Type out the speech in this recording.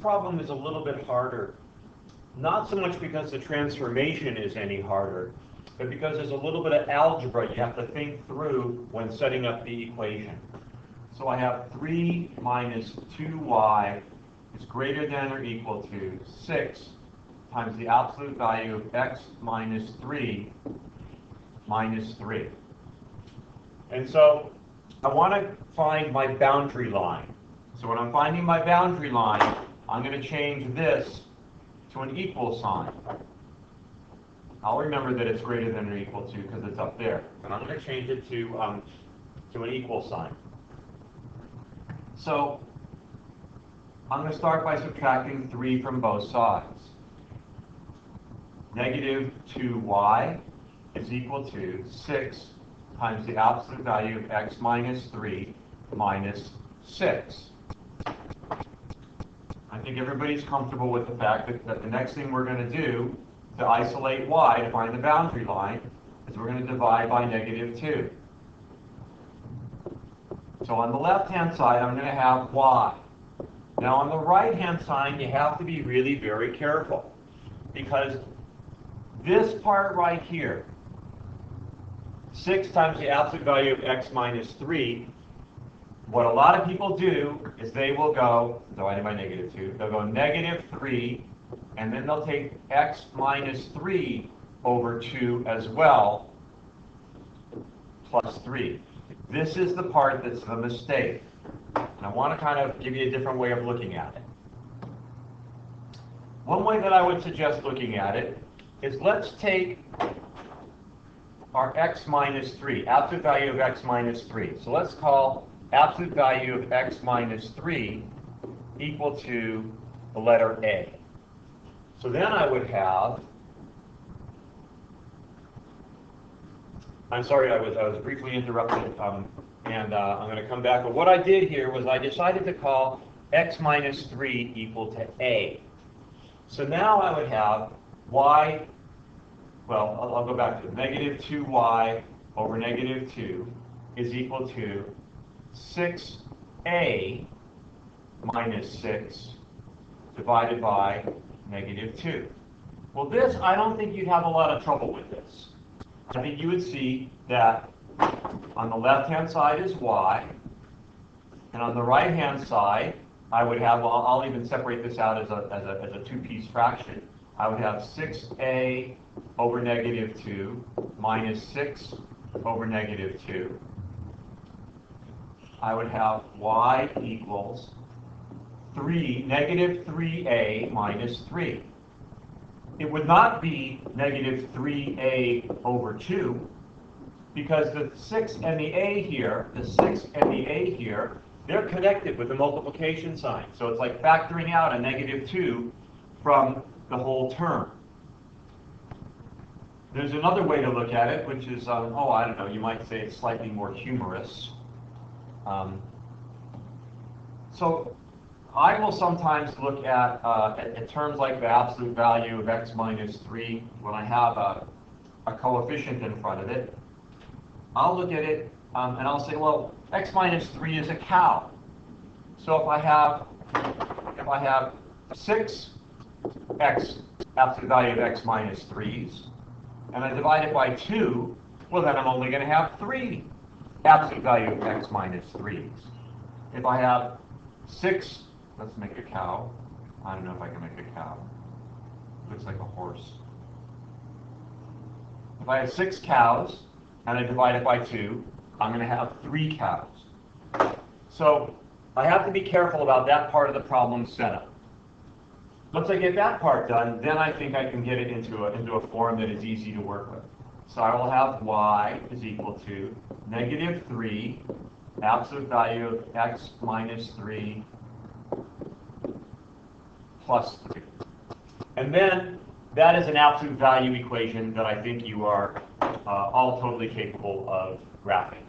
problem is a little bit harder. Not so much because the transformation is any harder, but because there's a little bit of algebra you have to think through when setting up the equation. So I have 3 minus 2y is greater than or equal to 6 times the absolute value of x minus 3 minus 3. And so I want to find my boundary line. So when I'm finding my boundary line, I'm going to change this to an equal sign. I'll remember that it's greater than or equal to because it's up there. And I'm going to change it to an equal sign. So I'm going to start by subtracting 3 from both sides. Negative 2y is equal to 6 times the absolute value of x minus 3 minus 6. I think everybody's comfortable with the fact that the next thing we're going to do to isolate y to find the boundary line is we're going to divide by negative 2. So on the left-hand side, I'm going to have y. Now on the right-hand side, you have to be really very careful because this part right here, 6 times the absolute value of x minus 3, what a lot of people do is they will go, divided by negative 2, they'll go negative 3, and then they'll take x minus 3 over 2 as well, plus 3. This is the part that's the mistake. And I want to kind of give you a different way of looking at it. One way that I would suggest looking at it is let's take our x minus 3, absolute value of x minus 3. So let's call absolute value of x minus 3 equal to the letter A. So then I would have, I'm sorry, I was briefly interrupted, and I'm going to come back. But what I did here was I decided to call x minus 3 equal to A. So now I would have y, well, I'll go back to negative 2y over negative 2 is equal to 6a minus 6 divided by negative 2. Well, this, I don't think you'd have a lot of trouble with this. I think you would see that on the left-hand side is y, and on the right-hand side, I would have, well, I'll even separate this out as a two-piece fraction. I would have 6a over negative 2 minus 6 over negative 2. I would have y equals negative 3a minus 3. It would not be negative 3a over 2 because the 6 and the a here, they're connected with the multiplication sign. So it's like factoring out a negative 2 from the whole term. There's another way to look at it, which is, I don't know, you might say it's slightly more humorous. So I will sometimes look at terms like the absolute value of x minus 3 when I have a coefficient in front of it. I'll look at it and I'll say, well, x minus 3 is a cow. So if I have 6 x absolute value of x minus 3's, and I divide it by 2, well, then I'm only going to have 3 absolute value of x minus 3's. If I have 6, let's make a cow. I don't know if I can make a cow. Looks like a horse. If I have 6 cows, and I divide it by 2, I'm going to have 3 cows. So I have to be careful about that part of the problem setup. Once I get that part done, then I think I can get it into a form that is easy to work with. So I will have y is equal to negative 3, absolute value of x minus 3 plus 3. And then that is an absolute value equation that I think you are all totally capable of graphing.